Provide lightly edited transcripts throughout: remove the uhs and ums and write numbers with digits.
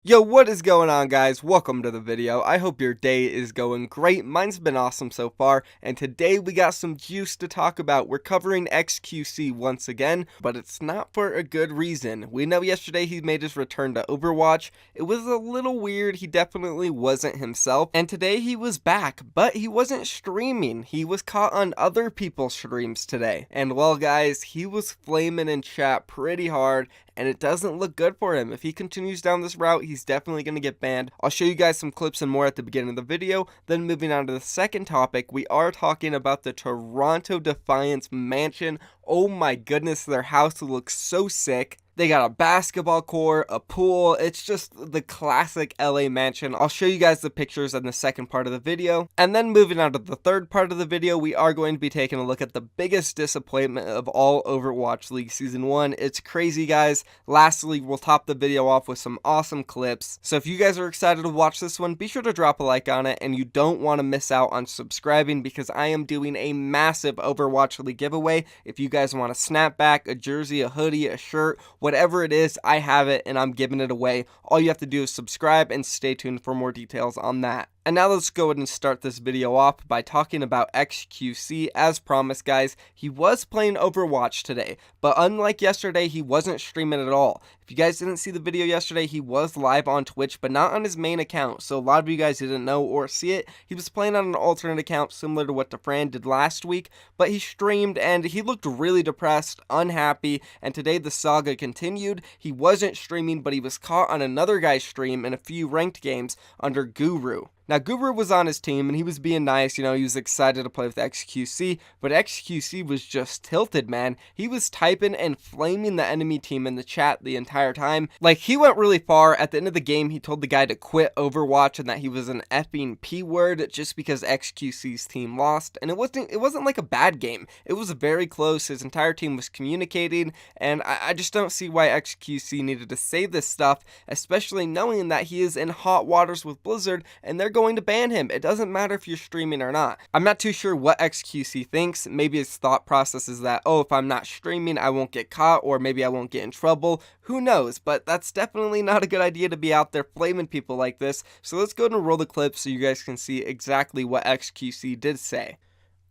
Yo, what is going on, guys? Welcome to the video. I hope your day is going great. Mine's been awesome so far, and today we got some juice to talk about. We're covering XQC once again, but it's not for a good reason. We know yesterday he made his return to Overwatch. It was a little weird. He definitely wasn't himself, and today he was back, but he wasn't streaming. He was caught on other people's streams today. And well, guys, he was flaming in chat pretty hard, and it doesn't look good for him. If he continues down this route, he's definitely going to get banned. I'll show you guys some clips and more at the beginning of the video. Then moving on to the second topic, we are talking about the Toronto Defiance mansion. Oh my goodness, their house looks so sick. They got a basketball court, a pool. It's just the classic LA mansion. I'll show you guys the pictures in the second part of the video. And then moving on to the third part of the video, we are going to be taking a look at the biggest disappointment of all Overwatch League Season 1. It's crazy, guys. Lastly, we'll top the video off with some awesome clips. So if you guys are excited to watch this one, be sure to drop a like on it. And you don't want to miss out on subscribing because I am doing a massive Overwatch League giveaway. If you guys want a snapback, a jersey, a hoodie, a shirt, whatever it is, I have it and I'm giving it away. All you have to do is subscribe and stay tuned for more details on that. And now let's go ahead and start this video off by talking about XQC. As promised, guys, he was playing Overwatch today, but unlike yesterday, he wasn't streaming at all. If you guys didn't see the video yesterday, he was live on Twitch, but not on his main account, so a lot of you guys didn't know or see it. He was playing on an alternate account similar to what Defiant did last week, but he streamed and he looked really depressed, unhappy, and today the saga continued. He wasn't streaming, but he was caught on another guy's stream in a few ranked games under Guru. Now, Guru was on his team, and he was being nice, he was excited to play with XQC, but XQC was just tilted, man. He was typing and flaming the enemy team in the chat the entire time. Like, he went really far. At the end of the game, he told the guy to quit Overwatch and that he was an effing P-word just because XQC's team lost, and it wasn't like a bad game. It was very close. His entire team was communicating, and I just don't see why XQC needed to say this stuff, especially knowing that he is in hot waters with Blizzard, and they're going to ban him. It doesn't matter if you're streaming or not. I'm not too sure what XQC thinks. Maybe his thought process is that, oh, if I'm not streaming, I won't get caught, or maybe I won't get in trouble. Who knows? But that's definitely not a good idea to be out there flaming people like this. So let's go ahead and roll the clip so you guys can see exactly what XQC did say.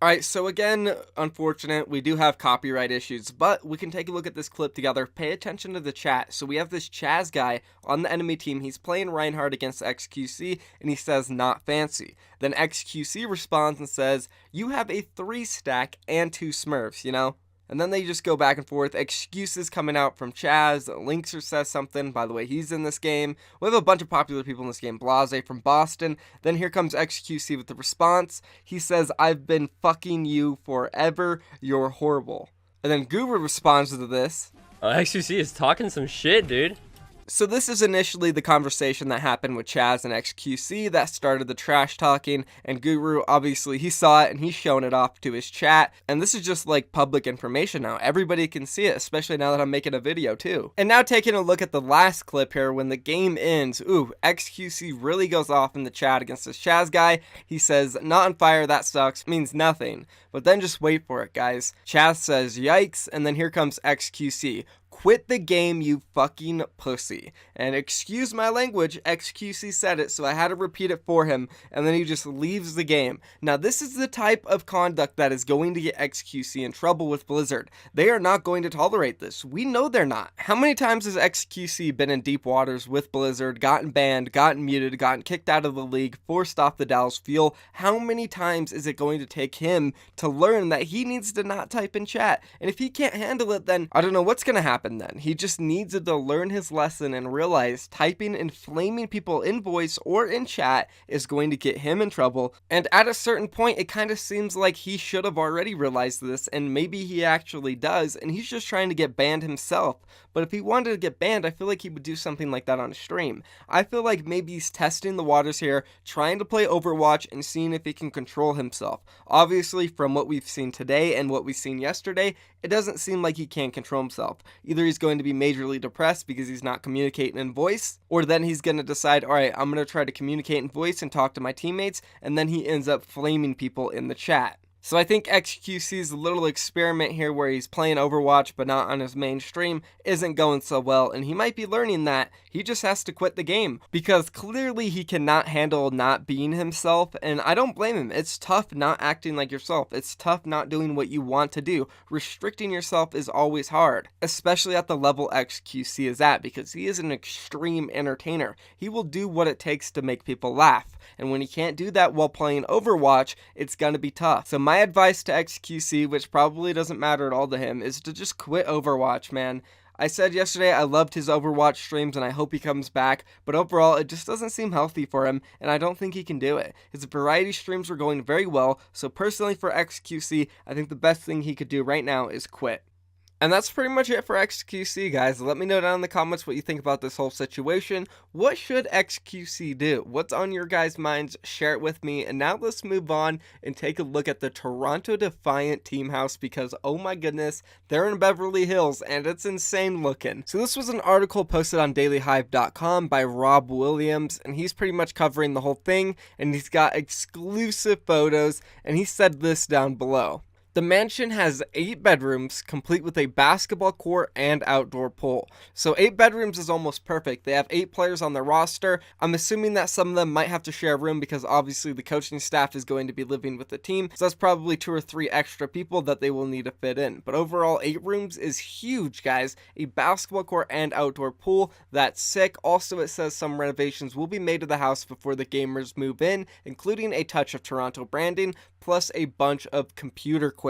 Alright, so again, unfortunate, we do have copyright issues, but we can take a look at this clip together. Pay attention to the chat. So we have this Chaz guy on the enemy team. He's playing Reinhardt against XQC, and he says, "Not fancy." Then XQC responds and says, "You have a 3-stack and 2 Smurfs, And then they just go back and forth. Excuses coming out from Chaz. Linkser says something. By the way, he's in this game. We have a bunch of popular people in this game. Blase from Boston. Then here comes XQC with the response. He says, "I've been fucking you forever. You're horrible." And then Guru responds to this. Oh, XQC is talking some shit, dude. So this is initially the conversation that happened with Chaz and XQC that started the trash talking, and Guru, obviously, he saw it and he's showing it off to his chat, and this is just like public information now. Everybody can see it, especially now that I'm making a video too. And now taking a look at the last clip here, when the game ends, XQC really goes off in the chat against this Chaz guy. He says, "Not on fire, that sucks," means nothing. But then just wait for it, guys. Chaz says, "Yikes," and then here comes XQC. "Quit the game, you fucking pussy." And excuse my language, XQC said it, so I had to repeat it for him, and then he just leaves the game. Now, this is the type of conduct that is going to get XQC in trouble with Blizzard. They are not going to tolerate this. We know they're not. How many times has XQC been in deep waters with Blizzard, gotten banned, gotten muted, gotten kicked out of the league, forced off the Dallas Fuel? How many times is it going to take him to learn that he needs to not type in chat? And if he can't handle it, then I don't know what's going to happen then. He just needs to learn his lesson and realize typing and flaming people in voice or in chat is going to get him in trouble. And at a certain point, it kind of seems like he should have already realized this, and maybe he actually does, and he's just trying to get banned himself. But if he wanted to get banned, I feel like he would do something like that on a stream. I feel like maybe he's testing the waters here, trying to play Overwatch and seeing if he can control himself. Obviously, from what we've seen today and what we've seen yesterday, it doesn't seem like he can't control himself. Either he's going to be majorly depressed because he's not communicating in voice, or then he's going to decide, alright, I'm going to try to communicate in voice and talk to my teammates, and then he ends up flaming people in the chat. So I think XQC's little experiment here where he's playing Overwatch but not on his main stream isn't going so well, and he might be learning that he just has to quit the game because clearly he cannot handle not being himself, and I don't blame him. It's tough not acting like yourself. It's tough not doing what you want to do. Restricting yourself is always hard, especially at the level XQC is at, because he is an extreme entertainer. He will do what it takes to make people laugh, and when he can't do that while playing Overwatch, it's gonna be tough. So my advice to XQC, which probably doesn't matter at all to him, is to just quit Overwatch, man. I said yesterday I loved his Overwatch streams and I hope he comes back, but overall it just doesn't seem healthy for him and I don't think he can do it. His variety streams were going very well, so personally for XQC, I think the best thing he could do right now is quit. And that's pretty much it for XQC, guys. Let me know down in the comments what you think about this whole situation. What should XQC do? What's on your guys' minds? Share it with me. And now let's move on and take a look at the Toronto Defiant team house because, oh my goodness, they're in Beverly Hills and it's insane looking. So this was an article posted on dailyhive.com by Rob Williams, and he's pretty much covering the whole thing, and he's got exclusive photos, and he said this down below. The mansion has 8 bedrooms, complete with a basketball court and outdoor pool. So 8 bedrooms is almost perfect. They have 8 players on their roster. I'm assuming that some of them might have to share a room because obviously the coaching staff is going to be living with the team. So that's probably 2 or 3 extra people that they will need to fit in. But overall, 8 rooms is huge, guys. A basketball court and outdoor pool. That's sick. Also, it says some renovations will be made to the house before the gamers move in, including a touch of Toronto branding, plus a bunch of computer equipment.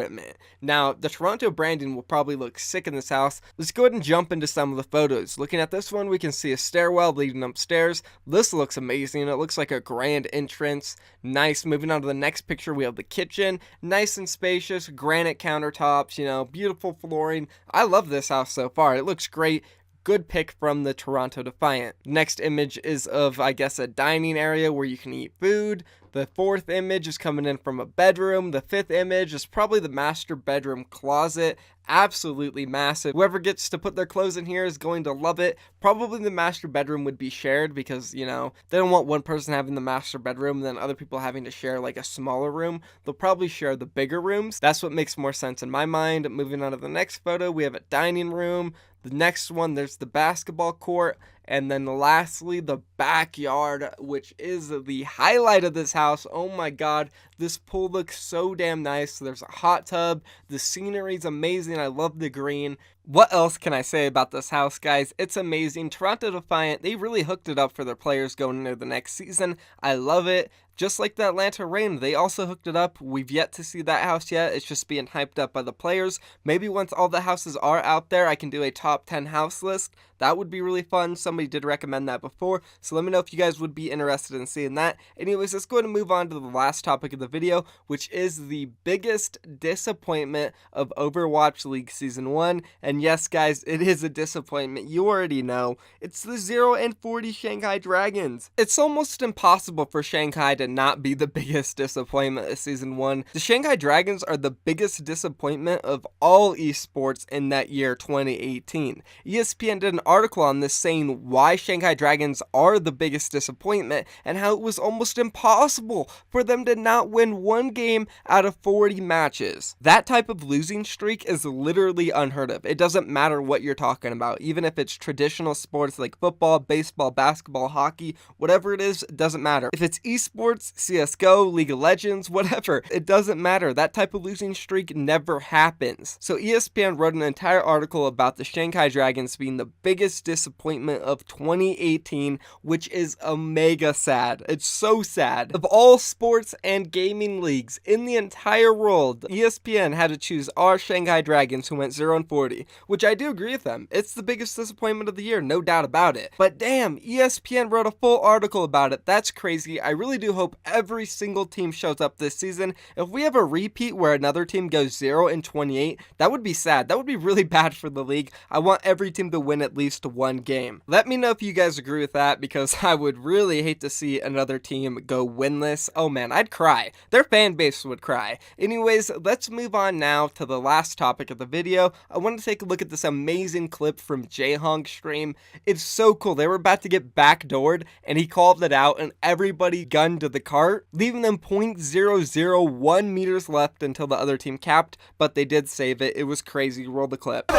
Now, the Toronto branding will probably look sick in this house. Let's go ahead and jump into some of the photos. Looking at this one, we can see a stairwell leading upstairs. This looks amazing. It looks like a grand entrance. Nice. Moving on to the next picture, we have the kitchen. Nice and spacious, granite countertops, beautiful flooring. I love this house so far. It looks great. Good pick from the Toronto Defiant. Next image is of, I guess, a dining area where you can eat food. The 4th image is coming in from a bedroom. The 5th image is probably the master bedroom closet. Absolutely massive. Whoever gets to put their clothes in here is going to love it. Probably the master bedroom would be shared because, they don't want one person having the master bedroom and then other people having to share like a smaller room. They'll probably share the bigger rooms. That's what makes more sense in my mind. Moving on to the next photo, we have a dining room. The next one, there's the basketball court. And then lastly, the backyard, which is the highlight of this house. Oh my god, this pool looks so damn nice. There's a hot tub. The scenery's amazing. I love the green. What else can I say about this house, guys? It's amazing. Toronto Defiant, they really hooked it up for their players going into the next season. I love it. Just like the Atlanta Reign, they also hooked it up. We've yet to see that house yet. It's just being hyped up by the players. Maybe once all the houses are out there, I can do a top 10 house list. That would be really fun. Somebody did recommend that before, so let me know if you guys would be interested in seeing that. Anyways, let's go ahead and move on to the last topic of the video, which is the biggest disappointment of Overwatch League Season 1. And yes, guys, it is a disappointment. You already know. It's the 0-40 Shanghai Dragons. It's almost impossible for Shanghai to not be the biggest disappointment of Season 1. The Shanghai Dragons are the biggest disappointment of all esports in that year, 2018. ESPN did an article on this saying why Shanghai Dragons are the biggest disappointment and how it was almost impossible for them to not win 1 game out of 40 matches. That type of losing streak is literally unheard of. It doesn't matter what you're talking about, even if it's traditional sports like football, baseball, basketball, hockey, whatever it is, it doesn't matter. If it's esports, CSGO, League of Legends, whatever, it doesn't matter. That type of losing streak never happens. So ESPN wrote an entire article about the Shanghai Dragons being the biggest disappointment of 2018, which is mega sad. It's so sad. Of all sports and gaming leagues in the entire world, ESPN had to choose our Shanghai Dragons, who went 0-40, which I do agree with them. It's the biggest disappointment of the year, no doubt about it. But damn, ESPN wrote a full article about it. That's crazy. I really do hope every single team shows up this season. If we have a repeat where another team goes 0-28, that would be sad. That would be really bad for the league. I want every team to win at least 1 game. Let me know if you guys agree with that, because I would really hate to see another team go winless. Oh man, I'd cry. Their fan base would cry. Anyways, let's move on now to the last topic of the video. I want to take a look at this amazing clip from Ryujehong's stream. It's so cool. They were about to get backdoored, and he called it out, and everybody gunned to the cart, leaving them 0.001 meters left until the other team capped, but they did save it. It was crazy. Roll the clip.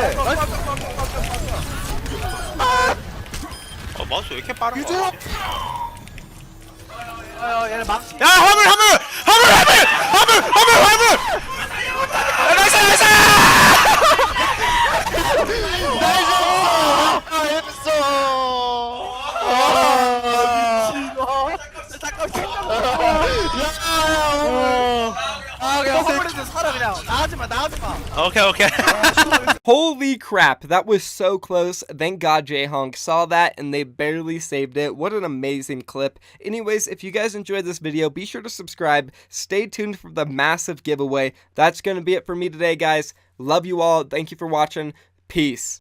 마우스 왜 이렇게 빠른 거야? 얘네 망치. 야 화물! 나이스! 오케이. Holy crap, that was so close. Thank God Ryujehong saw that and they barely saved it. What an amazing clip. Anyways, if you guys enjoyed this video, be sure to subscribe. Stay tuned for the massive giveaway. That's going to be it for me today, guys. Love you all. Thank you for watching. Peace.